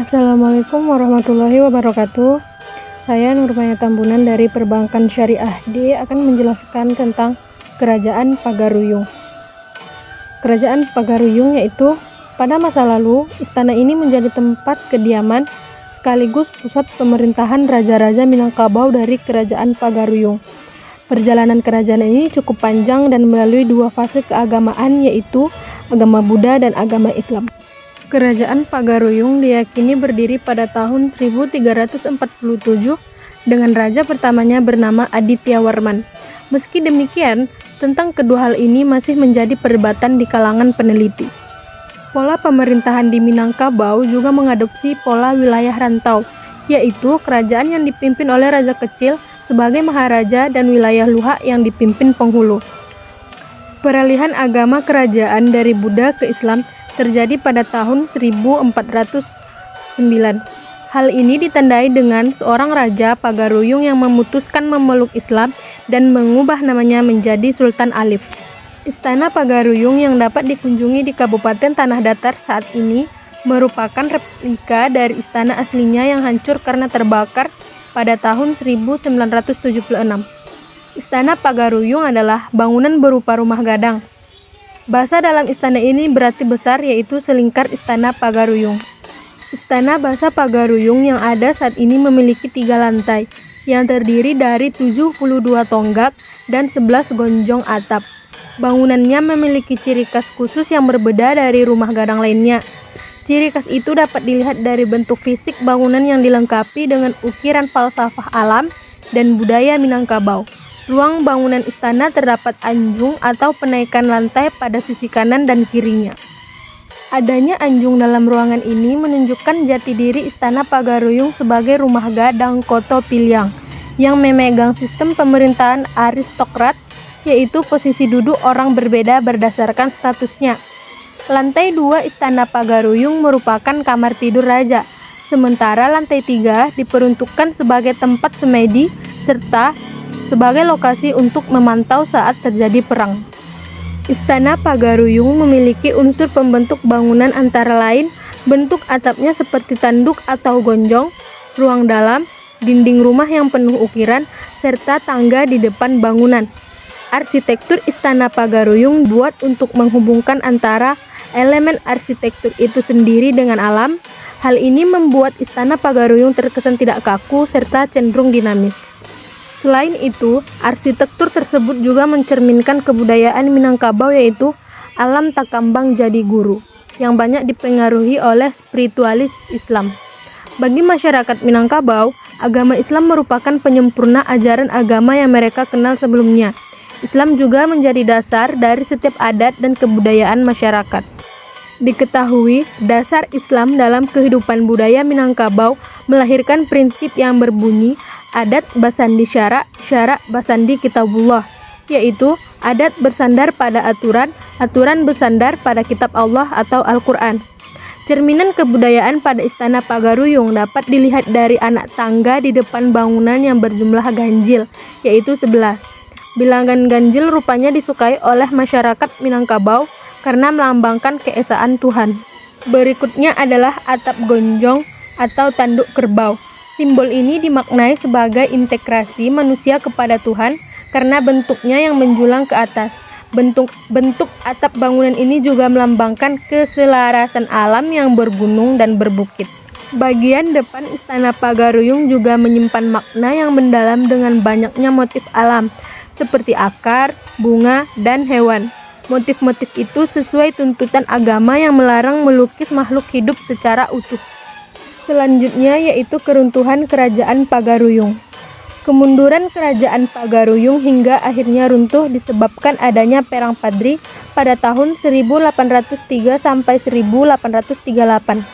Assalamualaikum warahmatullahi wabarakatuh. Saya Nurmaya Tambunan dari Perbankan Syariah D akan menjelaskan tentang Kerajaan Pagaruyung. Kerajaan Pagaruyung yaitu pada masa lalu istana ini menjadi tempat kediaman sekaligus pusat pemerintahan raja-raja Minangkabau dari Kerajaan Pagaruyung. Perjalanan kerajaan ini cukup panjang dan melalui dua fase keagamaan yaitu agama Buddha dan agama Islam. Kerajaan Pagaruyung diyakini berdiri pada tahun 1347 dengan raja pertamanya bernama Adityawarman. Meski demikian, tentang kedua hal ini masih menjadi perdebatan di kalangan peneliti. Pola pemerintahan di Minangkabau juga mengadopsi pola wilayah rantau, yaitu kerajaan yang dipimpin oleh raja kecil sebagai maharaja dan wilayah luhak yang dipimpin penghulu. Peralihan agama kerajaan dari Buddha ke Islam terjadi pada tahun 1409. Hal ini ditandai dengan seorang raja Pagaruyung yang memutuskan memeluk Islam dan mengubah namanya menjadi Sultan Alif. Istana Pagaruyung yang dapat dikunjungi di Kabupaten Tanah Datar saat ini merupakan replika dari istana aslinya yang hancur karena terbakar pada tahun 1976. Istana Pagaruyung adalah bangunan berupa rumah gadang. Bahasa dalam istana ini berarti besar yaitu selingkar Istana Pagaruyung. Istana Bahasa Pagaruyung yang ada saat ini memiliki 3 lantai yang terdiri dari 72 tonggak dan 11 gonjong atap. Bangunannya memiliki ciri khas khusus yang berbeda dari rumah gadang lainnya. Ciri khas itu dapat dilihat dari bentuk fisik bangunan yang dilengkapi dengan ukiran falsafah alam dan budaya Minangkabau. Ruang bangunan istana terdapat anjung atau penaikan lantai pada sisi kanan dan kirinya. Adanya anjung dalam ruangan ini menunjukkan jati diri Istana Pagaruyung sebagai rumah gadang Koto Piliang yang memegang sistem pemerintahan aristokrat, yaitu posisi duduk orang berbeda berdasarkan statusnya. Lantai 2 Istana Pagaruyung merupakan kamar tidur raja, sementara lantai 3 diperuntukkan sebagai tempat semedi serta sebagai lokasi untuk memantau saat terjadi perang. Istana Pagaruyung memiliki unsur pembentuk bangunan antara lain bentuk atapnya seperti tanduk atau gonjong, ruang dalam, dinding rumah yang penuh ukiran, serta tangga di depan bangunan. Arsitektur Istana Pagaruyung dibuat untuk menghubungkan antara elemen arsitektur itu sendiri dengan alam. Hal ini membuat Istana Pagaruyung terkesan tidak kaku serta cenderung dinamis. Selain itu, arsitektur tersebut juga mencerminkan kebudayaan Minangkabau yaitu alam takambang jadi guru, yang banyak dipengaruhi oleh spiritualis Islam. Bagi masyarakat Minangkabau, agama Islam merupakan penyempurna ajaran agama yang mereka kenal sebelumnya. Islam juga menjadi dasar dari setiap adat dan kebudayaan masyarakat. Diketahui, dasar Islam dalam kehidupan budaya Minangkabau melahirkan prinsip yang berbunyi adat basandi syara, syara basandi kitabullah, yaitu adat bersandar pada aturan, aturan bersandar pada kitab Allah atau Al-Quran. Cerminan kebudayaan pada Istana Pagaruyung dapat dilihat dari anak tangga di depan bangunan yang berjumlah ganjil, yaitu 11. Bilangan ganjil rupanya disukai oleh masyarakat Minangkabau karena melambangkan keesaan Tuhan. Berikutnya adalah atap gonjong atau tanduk kerbau. Simbol ini dimaknai sebagai integrasi manusia kepada Tuhan karena bentuknya yang menjulang ke atas. Bentuk atap bangunan ini juga melambangkan keselarasan alam yang bergunung dan berbukit. Bagian depan Istana Pagaruyung juga menyimpan makna yang mendalam dengan banyaknya motif alam, seperti akar, bunga, dan hewan. Motif-motif itu sesuai tuntutan agama yang melarang melukis makhluk hidup secara utuh. Selanjutnya yaitu keruntuhan Kerajaan Pagaruyung. Kemunduran Kerajaan Pagaruyung hingga akhirnya runtuh disebabkan adanya Perang Padri pada tahun 1803 sampai 1838.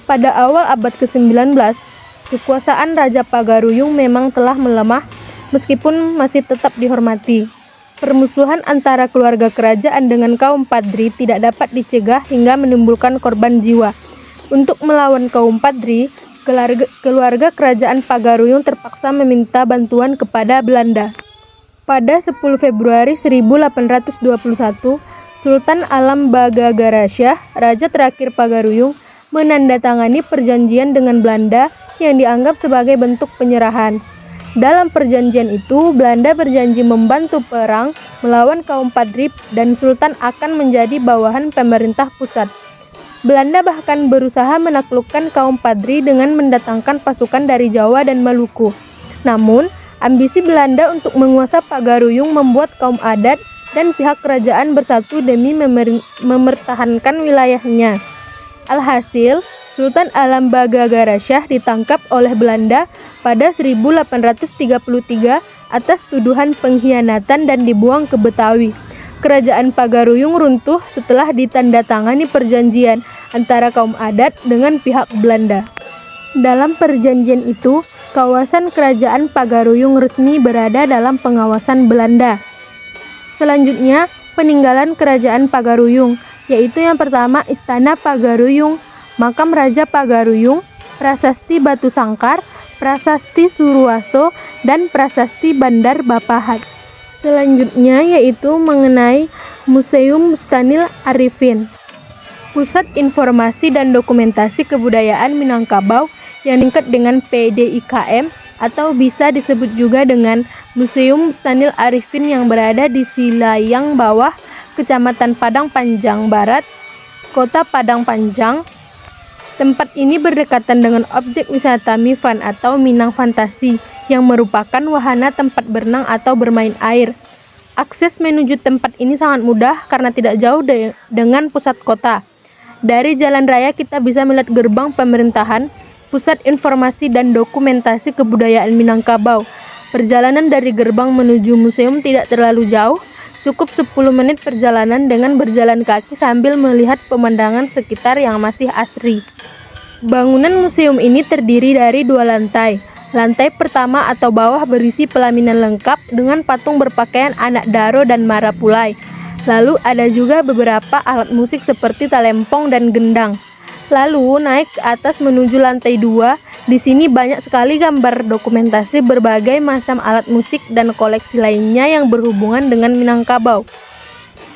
Pada awal abad ke-19, kekuasaan Raja Pagaruyung memang telah melemah meskipun masih tetap dihormati. Permusuhan antara keluarga kerajaan dengan kaum Padri tidak dapat dicegah hingga menimbulkan korban jiwa. Untuk melawan kaum Padri, keluarga kerajaan Pagaruyung terpaksa meminta bantuan kepada Belanda. Pada 10 Februari 1821, Sultan Alam Bagagarasyah, raja terakhir Pagaruyung, menandatangani perjanjian dengan Belanda yang dianggap sebagai bentuk penyerahan. Dalam perjanjian itu, Belanda berjanji membantu perang melawan kaum Padri dan Sultan akan menjadi bawahan pemerintah pusat. Belanda bahkan berusaha menaklukkan kaum Padri dengan mendatangkan pasukan dari Jawa dan Maluku. Namun, ambisi Belanda untuk menguasai Pagaruyung membuat kaum adat dan pihak kerajaan bersatu demi mempertahankan wilayahnya. Alhasil, Sultan Alam Bagagara Shah ditangkap oleh Belanda pada 1833 atas tuduhan pengkhianatan dan dibuang ke Betawi. Kerajaan Pagaruyung runtuh setelah ditandatangani perjanjian antara kaum adat dengan pihak Belanda. Dalam perjanjian itu, kawasan kerajaan Pagaruyung resmi berada dalam pengawasan Belanda. Selanjutnya, peninggalan kerajaan Pagaruyung, yaitu yang pertama Istana Pagaruyung, Makam Raja Pagaruyung, Prasasti Batu Sangkar, Prasasti Suruwaso, dan Prasasti Bandar Bapahat. Selanjutnya yaitu mengenai Museum Bustanil Arifin, Pusat Informasi dan Dokumentasi Kebudayaan Minangkabau yang dekat dengan PDIKM atau bisa disebut juga dengan Museum Bustanil Arifin yang berada di Silayang Bawah, Kecamatan Padang Panjang Barat, Kota Padang Panjang. Tempat ini berdekatan dengan objek wisata Mifan atau Minang Fantasi yang merupakan wahana tempat berenang atau bermain air. Akses menuju tempat ini sangat mudah karena tidak jauh dengan pusat kota. Dari jalan raya kita bisa melihat gerbang pemerintahan, Pusat Informasi dan Dokumentasi Kebudayaan Minangkabau. Perjalanan dari gerbang menuju museum tidak terlalu jauh, cukup 10 menit perjalanan dengan berjalan kaki sambil melihat pemandangan sekitar yang masih asri. Bangunan museum ini terdiri dari 2 lantai. Lantai pertama atau bawah berisi pelaminan lengkap dengan patung berpakaian anak daro dan marapulai. Lalu ada juga beberapa alat musik seperti talempong dan gendang. Lalu naik ke atas menuju lantai 2. Di sini banyak sekali gambar dokumentasi berbagai macam alat musik dan koleksi lainnya yang berhubungan dengan Minangkabau.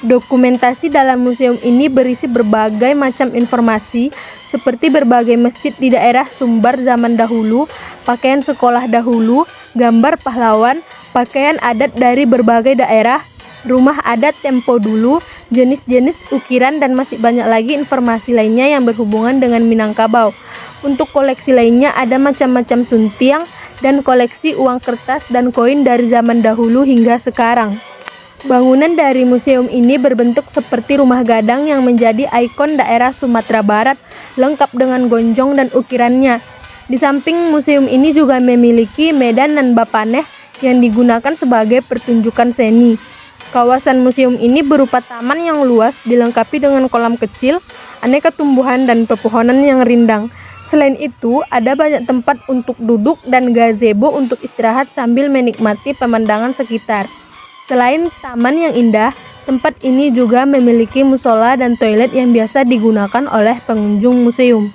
Dokumentasi dalam museum ini berisi berbagai macam informasi seperti berbagai masjid di daerah Sumbar zaman dahulu, pakaian sekolah dahulu, gambar pahlawan, pakaian adat dari berbagai daerah, rumah adat tempo dulu, jenis-jenis ukiran dan masih banyak lagi informasi lainnya yang berhubungan dengan Minangkabau. Untuk koleksi lainnya ada macam-macam suntiang dan koleksi uang kertas dan koin dari zaman dahulu hingga sekarang. Bangunan dari museum ini berbentuk seperti rumah gadang yang menjadi ikon daerah Sumatera Barat, lengkap dengan gonjong dan ukirannya. Di samping museum ini juga memiliki medan nan bapaneh yang digunakan sebagai pertunjukan seni. Kawasan museum ini berupa taman yang luas dilengkapi dengan kolam kecil, aneka tumbuhan dan pepohonan yang rindang. Selain itu, ada banyak tempat untuk duduk dan gazebo untuk istirahat sambil menikmati pemandangan sekitar. Selain taman yang indah, tempat ini juga memiliki musola dan toilet yang biasa digunakan oleh pengunjung museum.